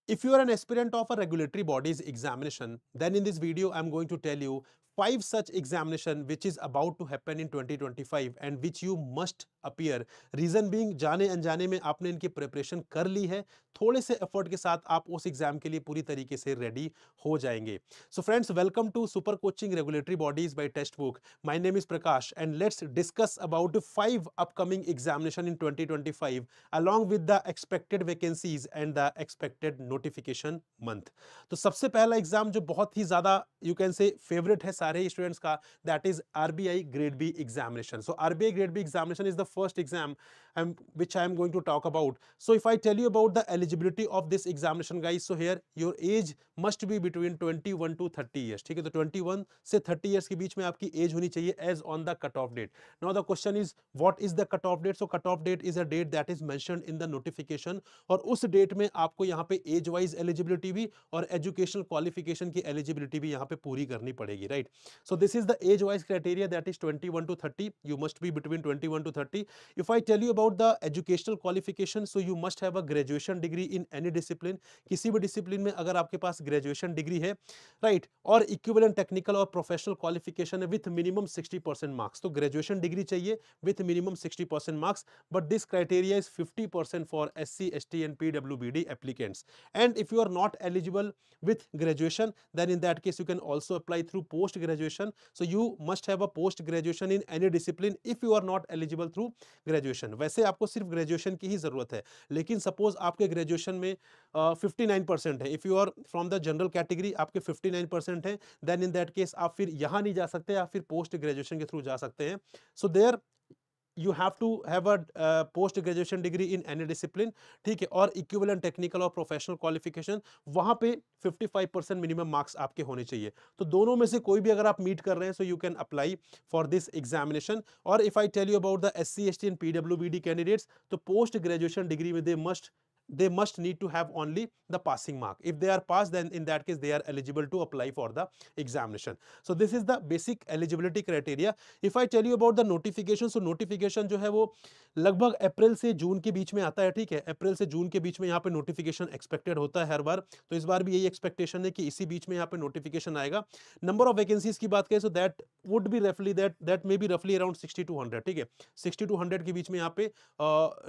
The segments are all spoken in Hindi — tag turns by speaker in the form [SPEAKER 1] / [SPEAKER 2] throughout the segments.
[SPEAKER 1] If you are an aspirant of a regulatory body's examination, then in this video I'm going to tell you 5 such examination which is about to happen in 2025 and which you must appear. Reason being, जाने अनजाने में आपने इनकी प्रिपरेशन कर ली है, थोड़े से एफर्ट के साथ आप उस एग्जाम के लिए पूरी तरीके से रेडी हो जाएंगे. So friends, welcome to Super Coaching Regulatory Bodies by Textbook. My name is Prakash and let's discuss about 5 upcoming examination in 2025 along with the expected vacancies and the expected notification month. तो सबसे पहला एग्जाम जो बहुत ही ज्यादा यू कैन से फेवरेट है सारे स्टूडेंट्स का, that is RBI grade B examination. So RBI grade B examination is the first exam which I am going to talk about. So if I tell you about the eligibility of this examination guys, so here your age must be between 21 to 30 years. ठीक है, तो 21 से 30 years के बीच में आपकी एज होनी चाहिए as on the cut off date. Now the question is what is the cut off date? So cut off date is a date that is mentioned in the notification और उस डेट में आपको यहाँ पे एज वाइज एलिजिबिलिटी भी और एजुकेशनल क्वालिफिकेशन की एलिजिबिलिटी भी यहाँ पे पूरी करनी पड़ेगी, right. So this is the age wise criteria that is 21 to 30. You must be between 21 to 30. If I tell you about the educational qualification, so you must have a graduation degree in any discipline. किसी भी डिसिप्लिन में अगर आपके पास ग्रेजुएशन डिग्री है, राइट, और इक्विवेलेंट टेक्निकल और प्रोफेशनल क्वालिफिकेशन है विथ मिनिमम 60% मार्क्स. तो ग्रेजुएशन डिग्री चाहिए with minimum 60% marks, but this criteria is 50% for SC, ST and PWBD applicants. And if you are not eligible with graduation, then in that case you can also apply through post graduation. So you must have a post graduation in any discipline if you are not eligible through graduation. वैसे आपको सिर्फ ग्रेजुएशन की ही जरूरत है, लेकिन सपोज आपके ग्रेजुएशन में 59% है, if you are from the general category आपके 59% है, देन इन दैट केस आप फिर यहां नहीं जा सकते, आप फिर पोस्ट ग्रेजुएशन के थ्रू जा सकते हैं. So there you have to have a post graduation degree in any discipline, ठीक है, और इक्विवेलेंट टेक्निकल और प्रोफेशनल क्वालिफिकेशन वहां पे 55% मिनिमम मार्क्स आपके होने चाहिए. तो दोनों में से कोई भी अगर आप मीट कर रहे हैं, so you can apply for this examination. और if I tell you about the SC, ST and PWBD candidates, तो पोस्ट ग्रेजुएशन डिग्री में they must need to have only the passing mark. If they are passed, then in that case they are eligible to apply for the examination. So this is the basic eligibility criteria. If I tell you about the notification, so notification जो है वो लगभग अप्रैल से जून के बीच में आता है, ठीक है, अप्रैल से जून के बीच में यहाँ पे नोटिफिकेशन एक्सपेक्टेड होता है हर बार. तो इस बार भी यही एक्सपेक्टेशन है कि इसी बीच में यहाँ पे नोटिफिकेशन आएगा. नंबर ऑफ वैकेंसीज की बात करें, सो दैट वुड बी रफली दैट मे बी रफली अराउंड 60 to 100, ठीक है, 60 to 100 के बीच में यहाँ पे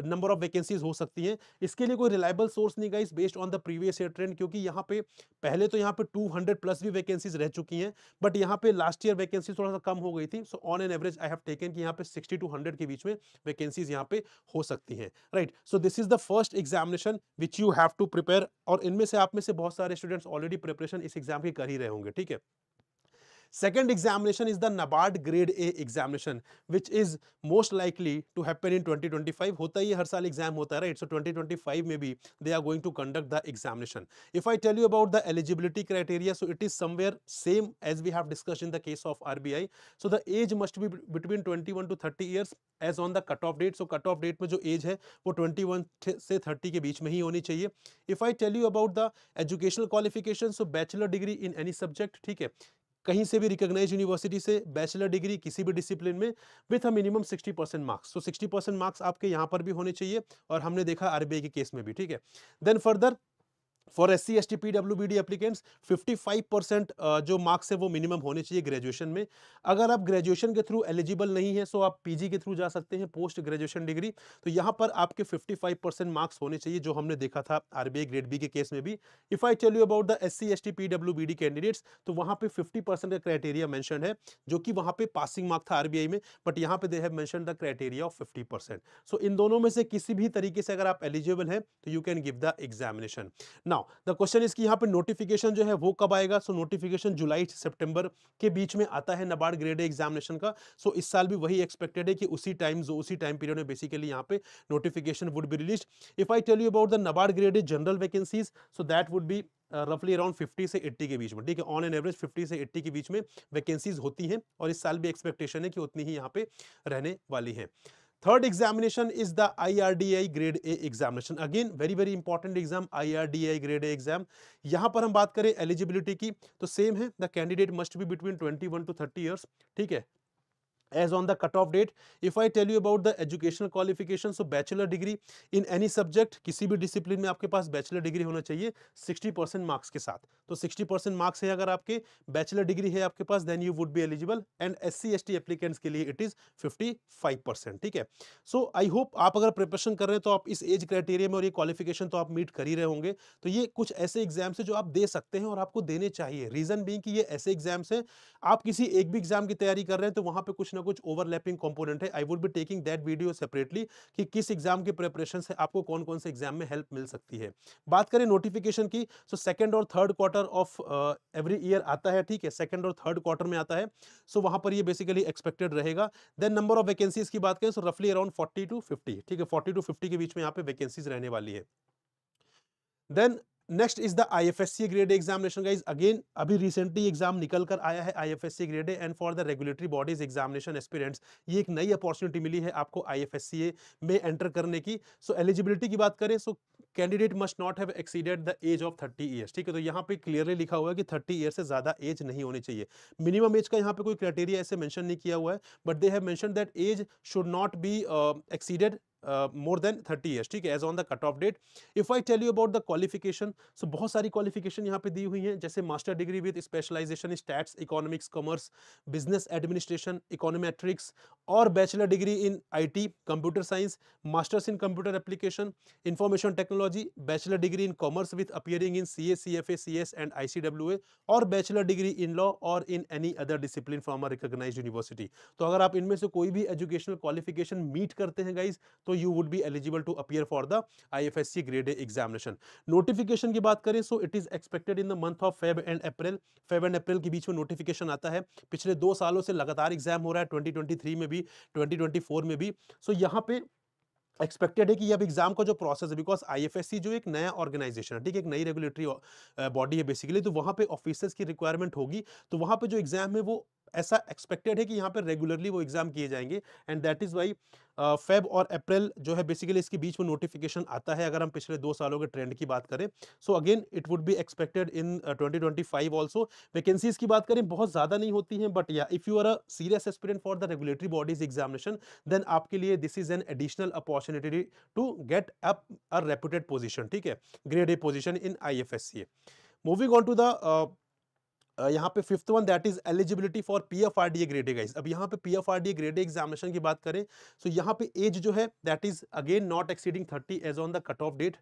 [SPEAKER 1] नंबर ऑफ वैकेंसीज हो सकती हैं. इसके लिए कोई रिलायबल सोर्स नहीं guys based on the previous year trend, क्योंकि यहाँ पे पहले तो यहाँ पे 200 प्लस भी वैकेंसीज रह चुकी हैं, बट यहाँ पे लास्ट ईयर वैकेंसी थोड़ा सा कम हो गई थी. So on an average I have taken कि यहाँ पे 60 to 100 के बीच में वैकेंसीज यहाँ पे हो सकती हैं, right. So this is the first examination which you have to prepare, और इनमें से आप में से बहुत सारे स्टूडेंट्स ऑलरेडी प्रिपरेशन इस एग्जाम की कर ही रहे होंगे, ठीक है. Second examination is the NABARD Grade A examination, which is most likely to happen in 2025. होता ही हर साल एग्जाम होता है, right? So 2025 में भी they are going to conduct the examination. If I tell you about the eligibility criteria, so it is somewhere same as we have discussed in the case of RBI. So the age must be between 21 to 30 years as on the cut-off date. So cut-off date में जो age है वो 21 से 30 के बीच में ही होनी चाहिए. If I tell you about the educational qualification, so bachelor degree in any subject, ठीक है, कहीं से भी रिकॉग्नाइज यूनिवर्सिटी से बैचलर डिग्री किसी भी डिसिप्लिन में विथ अ मिनिमम 60% मार्क्स. तो 60% मार्क्स आपके यहां पर भी होने चाहिए, और हमने देखा आरबीआई के केस में भी, ठीक है. Then further for SC, ST, PWBD applicants 55% जो मार्क्स है वो मिनिमम होने चाहिए ग्रेजुएशन में. अगर आप ग्रेजुएशन के थ्रू एलिजिबल नहीं है, सो आप पीजी के थ्रू जा सकते हैं, पोस्ट ग्रेजुएशन डिग्री. तो यहां पर आपके 55% मार्क्स होने चाहिए, जो हमने देखा था आरबीआई ग्रेड बी के केस में भी. If I tell you about the SC, ST, PWBD candidates, तो वहां पे 50% का क्राइटेरिया मेंशन है, जो कि वहां पे पासिंग मार्क था आरबीआई में, बट यहां पे दे have mention the criteria of 50%. सो इन दोनों में से किसी भी तरीके से अगर आप एलिजिबल हैं, तो you can give the examination. Now the question is कि यहाँ पे नोटिफिकेशन जो है वो कब आएगा. सो नोटिफिकेशन जुलाई से सितंबर के बीच में आता है NABARD ग्रेड ए एग्जामिनेशन का. सो इस साल भी वही एक्सपेक्टेड है कि उसी टाइम पीरियड में बेसिकली यहाँ पे notification would be released. If I tell you about the NABARD grade A general vacancies, so that would be रफली अराउंड 50 से 80 के बीच में, ठीक है, ऑन एन एवरेज 50 से 80 के बीच में वैकेंसीज होती हैं, और इस साल भी एक्सपेक्टेशन है कि उतनी ही यहाँ पे रहने वाली है. Third examination is the IRDAI Grade A examination. Again, very important exam, IRDAI Grade A exam. यहाँ पर हम बात करें eligibility की, तो same है, the candidate must be between 21 to 30 years, ठीक है. as on the cutoff date. If I tell you about the educational qualification, so bachelor degree in any subject, किसी भी डिसिप्लिन में आपके पास बैचलर डिग्री होना चाहिए 60% मार्क्स के साथ। तो 60% मार्क्स है अगर आपके, बैचलर डिग्री है आपके पास, then you would be eligible. And SC ST applicants के लिए इट इज 55%। ठीक है, सो आई होप आप अगर प्रिपरेशन कर रहे हैं तो आप इस एज क्राइटेरिया में और ये क्वालिफिकेशन तो आप मीट कर ही रहे होंगे। तो ये कुछ ऐसे एग्जाम्स है जो आप दे सकते हैं और आपको देने चाहिए। रीजन बीइंग कि ये ऐसे एग्जाम्स हैं, आप किसी एक भी एग्जाम की तैयारी कर रहे हैं तो वहां पे कुछ ना कुछ ओवरलैपिंग कंपोनेंट है। आई would be taking that video separately कि किस एग्जाम की प्रिपरेशन से आपको कौन कौन से एग्जाम में हेल्प मिल सकती है। बात करें नोटिफिकेशन की, सो सेकंड और third quarter of every year आता है। ठीक है, सेकंड और थर्ड क्वार्टर में आता है, सो वहां पर ये बेसिकली एक्सपेक्टेड रहेगा। देन नंबर ऑफ वैकेंसीज की बात करें तो रफली अराउंड 40 to 50। ठीक है, 40 to 50 के बीच में यहाँ पे वैकेंसीज रहने वाली है। Then next is the IFSC grade examination guys. Again अभी रिसेंटली एग्जाम निकल कर आया है IFSC grade A, and for the regulatory bodies examination aspirants ये एक नई अपॉर्चुनिटी मिली है आपको IFSC में एंटर करने की। सो एलिजिबिलिटी की बात करें, so candidate must not have exceeded the age of 30 years. ठीक है, तो यहाँ पे क्लियरली लिखा हुआ है कि 30 ईयर से ज्यादा एज नहीं होनी चाहिए। मिनिमम एज का यहाँ पे कोई क्राइटेरिया ऐसे मेंशन नहीं किया हुआ है, but they have mention that age should not be exceeded more than 30 years। ठीक है, age on the cut off date. If I tell you about the qualification, so बहुत सारी क्वालिफिकेशन यहाँ पे दी हुई हैं, जैसे master degree with specialization stats, economics, commerce, business administration, econometrics, और bachelor degree in IT, computer science, masters in computer application, information technology, bachelor degree in commerce with appearing in CA, CFA, CS and ICWA, और बैचलर डिग्री इन लॉ और in any other discipline from a recognised university. तो अगर आप इनमें से कोई भी एजुकेशनल क्वालिफिकेशन मीट करते हैं गाइज, तो you would be eligible to appear for the IFSC grade A examination। Notification की बात करें, so it is expected in the month of Feb and April. Feb and April के बीच में नोटिफिकेशन आता है। पिछले 2 सालों से लगातार एग्जाम हो रहा है, 2023 में भी, 2024 में भी। सो यहाँ पे एक्सपेक्टेड है कि अब एग्जाम का जो प्रोसेस है, बिकॉज IFSC जो एक नया ऑर्गेनाइजेशन है, ठीक है, एक नई रेगुलेटरी बॉडी है बेसिकली, तो वहां पे ऑफिसर्स की रिक्वायरमेंट होगी। तो वहां पे जो एग्जाम है वो ऐसा एक्सपेक्टेड है कि यहाँ पे रेगुलरली वो एग्जाम किए जाएंगे, and that is by Feb और अप्रैल जो है बेसिकली इसके बीच में नोटिफिकेशन आता है, अगर हम पिछले 2 सालों के ट्रेंड की बात करें। So again it would be expected in 2025 also. Vacancies की बात करें, बहुत ज्यादा नहीं होती हैं, बट या if you are a serious aspirant for the regulatory bodies examination, then आपके लिए this is an additional opportunity to get up a reputed position. ठीक है, grade A position in IFSC। Moving on to the यहाँ पे fifth one, that is eligibility for PFRDA grade A guys. अब यहाँ पे PFRDA ग्रेड ए एग्जामिनेशन की बात करें, सो यहाँ पे एज जो है that is again not exceeding 30 age on the cut off date.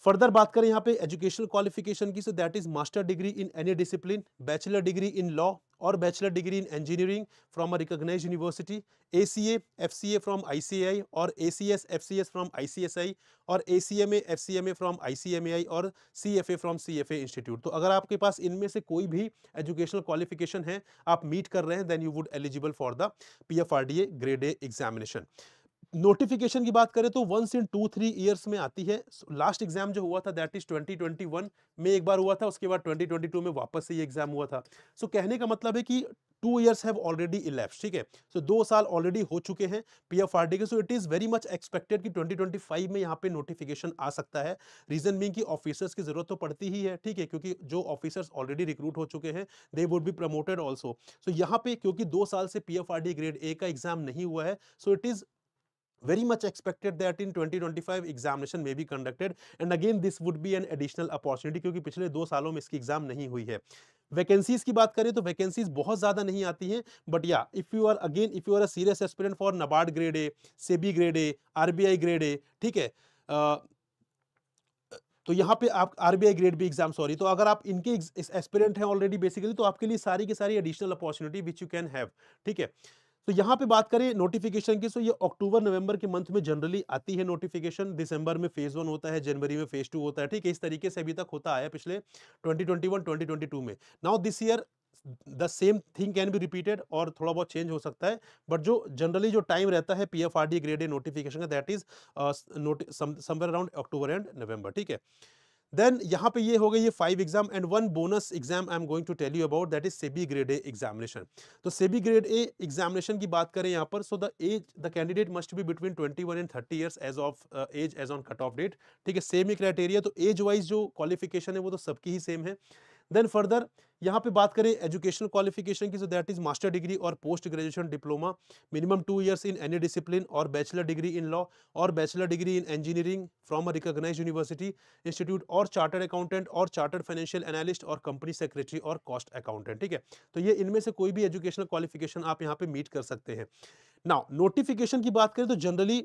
[SPEAKER 1] Further बात करें यहाँ पे एजुकेशनल क्वालिफिकेशन की, so that is master degree in any discipline, bachelor degree in law और bachelor degree in engineering from a recognised university, ACA FCA from ICAI और ACS FCS फ्रॉम ICSI और ACMA FCMA फ्रॉम ICMAI और CFA फ्रॉम CFA इंस्टीट्यूट। तो अगर आपके पास इनमें से कोई भी एजुकेशनल क्वालिफिकेशन है, आप मीट कर रहे हैं, then you would eligible for the PFRDA grade A examination. Notification की बात करें तो वंस इन 2-3 ईयर्स में आती है। लास्ट एग्जाम जो हुआ था दैट इज 2021 में एक बार हुआ था, उसके बाद 2022 में वापस से ये एग्जाम हुआ था। सो कहने का मतलब है कि 2 ईयर्स हैव ऑलरेडी इलेप्स्ड। ठीक है, सो 2 साल ऑलरेडी हो चुके हैं PFRD के। So it is very much expected कि 2025 में यहाँ पे नोटिफिकेशन आ सकता है। रीजन बीइंग कि ऑफिसर्स की जरूरत तो पड़ती ही है, ठीक है, क्योंकि जो ऑफिसर्स ऑलरेडी रिक्रूट हो चुके हैं they would be promoted also. So यहाँ पे क्योंकि 2 साल से PFRD ग्रेड ए का एग्जाम नहीं हुआ है, so it is very much expected that in 2025 examination may be conducted, and again this would be an additional opportunity क्योंकि पिछले 2 सालों में इसकी एग्जाम नहीं हुई है। वैकेंसीज की बात करें तो वैकेंसीज बहुत ज्यादा नहीं आती हैं, बट या if you are a serious aspirant for NABARD grade A, SEBI grade A, RBI grade A, ठीक है, तो यहाँ पे आप RBI grade B exam, sorry, तो अगर आप इनके एस्पिरेंट हैं ऑलरेडी बेसिकली, तो आपके लिए सारी की सारी additional opportunity which you can have. ठीक है, तो यहाँ पे बात करें नोटिफिकेशन की, सो ये अक्टूबर नवंबर के मंथ में जनरली आती है नोटिफिकेशन। दिसंबर में फेज 1 होता है, जनवरी में फेज 2 होता है। ठीक है, इस तरीके से अभी तक होता आया पिछले 2021 2022 में। Now this year the same thing can be repeated और थोड़ा बहुत चेंज हो सकता है, बट जो जनरली जो टाइम रहता है PFRD ग्रेड ए नोटिफिकेशन का, that is somewhere around October and November. ठीक है, देन यहाँ पे ये हो गई ये 5 exam, and one bonus exam I am going to tell you about, that is SEBI grade A examination. तो सेबी ग्रेड ए एग्जामिनेशन की बात करें यहाँ पर, so the candidate must be between 21 and 30 years age of age age on cut off date. ठीक है, सेम ही क्राइटेरिया, तो एज वाइज जो क्वालिफिकेशन है वो तो सबकी ही सेम है। देन फर्दर यहाँ पे बात करें एजुकेशनल क्वालिफिकेशन की, so that is master degree और post graduation diploma, minimum 2 years in any discipline, और बैचलर डिग्री इन लॉ, और bachelor degree in engineering from a recognised university institute, और चार्टर्ड अकाउंटेंट और चार्टर्ड फाइनेंशियल एनालिस्ट और कंपनी सेक्रेटरी और कॉस्ट अकाउंटेंट। ठीक है, तो ये इनमें से कोई भी एजुकेशनल क्वालिफिकेशन आप यहाँ पे मीट कर सकते हैं। नाउ नोटिफिकेशन की बात करें तो जनरली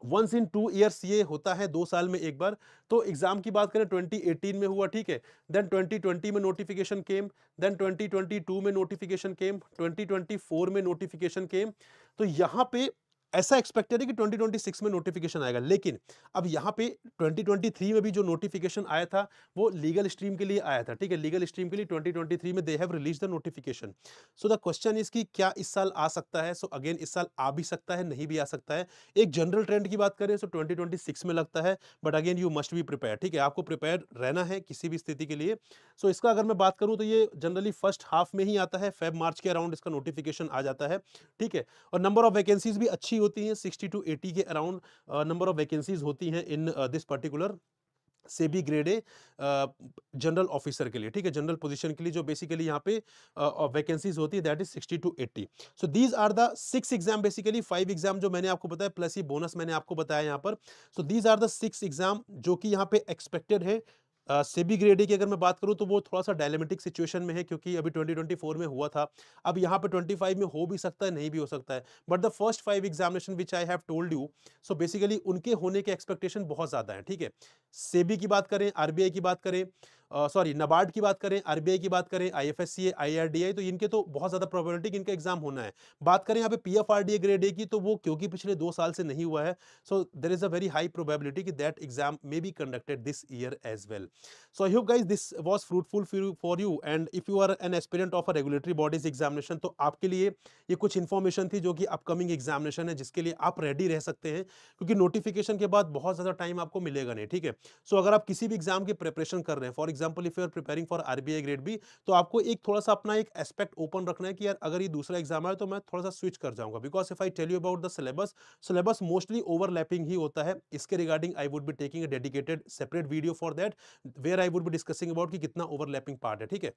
[SPEAKER 1] वंस इन 2 years ये होता है, 2 साल में एक बार। तो एग्जाम की बात करें 2018 में हुआ, ठीक है, देन 2020 में नोटिफिकेशन केम, देन 2022 में नोटिफिकेशन केम, 2024 में नोटिफिकेशन केम। तो यहाँ पे ऐसा एक्सपेक्टेड है कि 2026 में नोटिफिकेशन आएगा, लेकिन अब यहाँ पे 2023 में भी जो नोटिफिकेशन आया था वो लीगल स्ट्रीम के लिए आया था। ठीक है, लीगल स्ट्रीम के लिए 2023 में they have release the notification. So the question is कि क्या इस साल आ सकता है? सो अगेन इस साल आ भी सकता है, नहीं भी आ सकता है। एक जनरल ट्रेंड की बात करें तो 2026 में लगता है, but again you must be prepare. ठीक है, आपको प्रिपेयर रहना है किसी भी स्थिति के लिए। सो इसका अगर मैं बात करूं तो ये जनरली फर्स्ट हाफ में ही आता है, फेब मार्च के अराउंड इसका नोटिफिकेशन आ जाता है। ठीक है, और नंबर ऑफ वैकेंसीज भी अच्छी होती हैं, 60 to 80 के अराउंड नंबर ऑफ वैकेंसीज होती हैं in this particular SEBI grade A general officer के लिए। ठीक है, जनरल पोजीशन के लिए जो बेसिकली यहाँ पे वैकेंसीज होती है that is 60 to 80। So these are the 6 exam, basically 5 exam जो मैंने आपको बताया प्लस ये बोनस मैंने आपको बताया यहाँ पर। So these are the 6 exam जो कि यहाँ पे एक्सपेक्टेड है। सेबी ग्रेड ए की अगर मैं बात करूं तो वो थोड़ा सा डायलेमेटिक सिचुएशन में है, क्योंकि अभी 2024 में हुआ था, अब यहाँ पे 25 में हो भी सकता है, नहीं भी हो सकता है। But the first 5 examination which I have told you, so basically उनके होने के एक्सपेक्टेशन बहुत ज्यादा है। ठीक है, सेबी की बात करें, आरबीआई की बात करें, सॉरी नबार्ड की बात करें, आरबीआई की बात करें, आईएफएससी, आईआरडीआई, तो इनके तो बहुत ज्यादा प्रोबेबिलिटी कि इनका एग्जाम होना है। बात करें यहाँ पे पीएफआरडीए ग्रेड ए की, तो वो क्योंकि पिछले 2 साल से नहीं हुआ है, so there is a very high probability कि that exam may be conducted this year as well. So I hope guys this was fruitful for you, and if you are an aspirant of a regulatory bodies examination तो आपके लिए ये कुछ इन्फॉर्मेशन थी जो कि अपकमिंग एग्जामिनेशन है जिसके लिए आप रेडी रह सकते हैं, क्योंकि नोटिफिकेशन के बाद बहुत ज़्यादा टाइम आपको मिलेगा नहीं। ठीक है, सो अगर आप किसी भी एग्जाम की प्रिपरेशन कर रहे हैं, for example if you are preparing for RBI grade B, तो आपको एक थोड़ा सा अपना एक एस्पेक्ट ओपन रखना है कि यार अगर ये दूसरा एग्जाम है तो मैं थोड़ा सा स्विच कर जाऊंगा, because if I tell you about the syllabus, syllabus mostly overlapping ही होता है। इसके regarding I would be taking a dedicated separate video for that, where I would be discussing about कि कितना ओवरलैपिंग पार्ट है। ठीक है,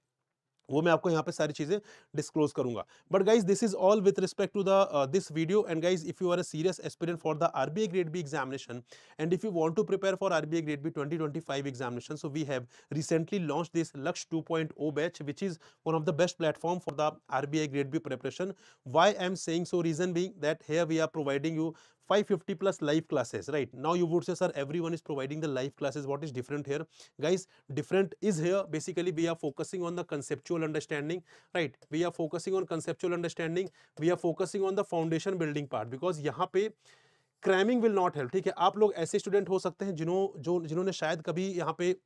[SPEAKER 1] वो मैं आपको यहाँ पे सारी चीजें डिस्क्लोज करूंगा। But guys this is all with respect to the this video, and guys if you are a serious aspirant for the RBI grade B examination, and if you want to prepare for RBI Grade B 2025 examination, so we have recently launched this Laksh 2.0 batch, which is one of the best platform for the RBI Grade B preparation. Why I am saying so? Reason being that here we are providing you 550 plus live classes. Right now you would say, sir, everyone is providing the live classes, what is different here? Guys, different is here, basically we are focusing on the conceptual understanding. Right, we are focusing on conceptual understanding, we are focusing on the foundation building part, because यहाँ पे क्रैमिंग विल नॉट हेल्प। ठीक है, आप लोग ऐसे स्टूडेंट हो सकते हैं जिन्होंने शायद कभी यहाँ पे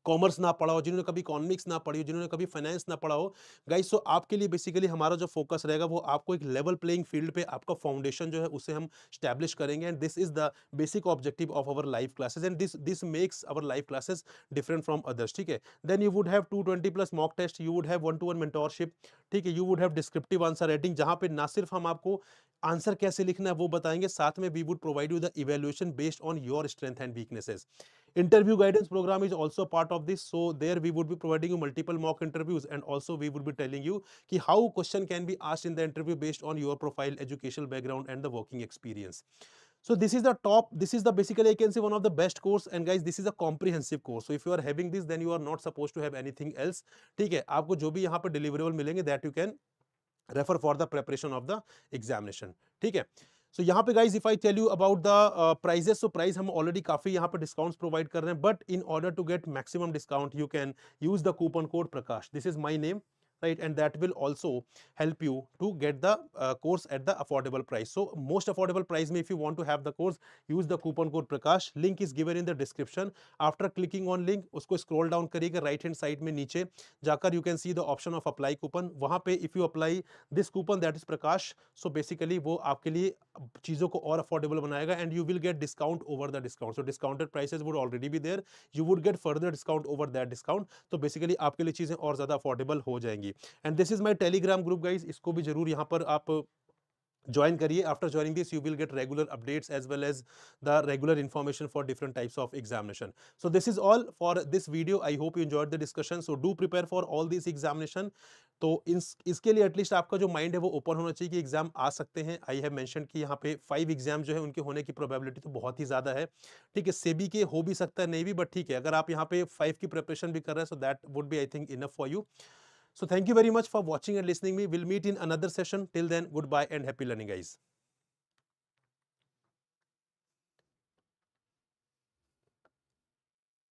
[SPEAKER 1] कॉमर्स ना पढ़ा हो, जिन्होंने कभी इकोनॉमिक्स ना पढ़ी हो, जिन्होंने कभी फाइनेंस ना पढ़ा हो। गाइस, सो आपके लिए बेसिकली हमारा जो फोकस रहेगा वो आपको एक लेवल प्लेइंग फील्ड पे आपका फाउंडेशन जो है उसे हम स्टैब्लिश करेंगे, and this is the basic objective of our live classes, and this makes our live classes different from others. ठीक है, then you would have 220 plus mock test, you would have 1-to-1 mentorship. ठीक है, you would have descriptive answer writing, जहां पे ना सिर्फ हम आपको आंसर कैसे लिखना है वो बताएंगे, साथ में we would provide you the evaluation based on your strength and weaknesses. Interview guidance program is also a part of this, so there we would be providing you multiple mock interviews, and also we would be telling you ki how question can be asked in the interview based on your profile, educational background and the working experience. So this is the top, this is the basically I can say one of the best course, and guys this is a comprehensive course, so if you are having this then you are not supposed to have anything else. ठीक है, आपको जो भी यहाँ पे डिलीवरेबल मिलेंगे that you can refer for the preparation of the examination. ठीक है, सो यहाँ पे guys if I tell you about the prices, so price हम ऑलरेडी काफी यहाँ पे डिस्काउंट्स प्रोवाइड कर रहे हैं, but in order to get maximum discount you can use the coupon code Prakash, this is my name, right, and that will also help you to get the course at the affordable price. So most affordable price mein if you want to have the course, use the coupon code Prakash, link is given in the description. After clicking on link usko scroll down करिएगा, right hand side में नीचे जाकर you can see the option of apply coupon, वहाँ पे if you apply this coupon that is Prakash, so basically वो आपके लिए चीज़ों को और affordable बनाएगा, and you will get discount over the discount. So discounted prices would already be there, you would get further discount over that discount, तो basically आपके लिए चीज़ें और ज़्यादा affordable हो जाएंगी। And this is my Telegram group guys, इसको भी जरूर यहाँ पर आप join करिए. After joining this you will get regular updates as well as the regular information for different types of examination. So this is all for this video. I hope you enjoyed the discussion. So do prepare for all these examination. तो इसके लिए एटलीस्ट आपका जो माइंड है वो ओपन होना चाहिए कि एग्जाम आ सकते हैं. आई हैव मेंशन कि यहाँ पे 5 एग्जाम जो है उनके होने की प्रोबेबिलिटी तो बहुत ही ज्यादा है. ठीक है, सेबी के हो भी सकता है, नहीं भी, बट ठीक है, अगर आप यहाँ पे 5 की प्रिपरेशन भी कर रहे हैं, so that would be I think enough for you. So thank you very much for watching and listening me. We'll meet in another session. Till then, goodbye and happy learning, guys.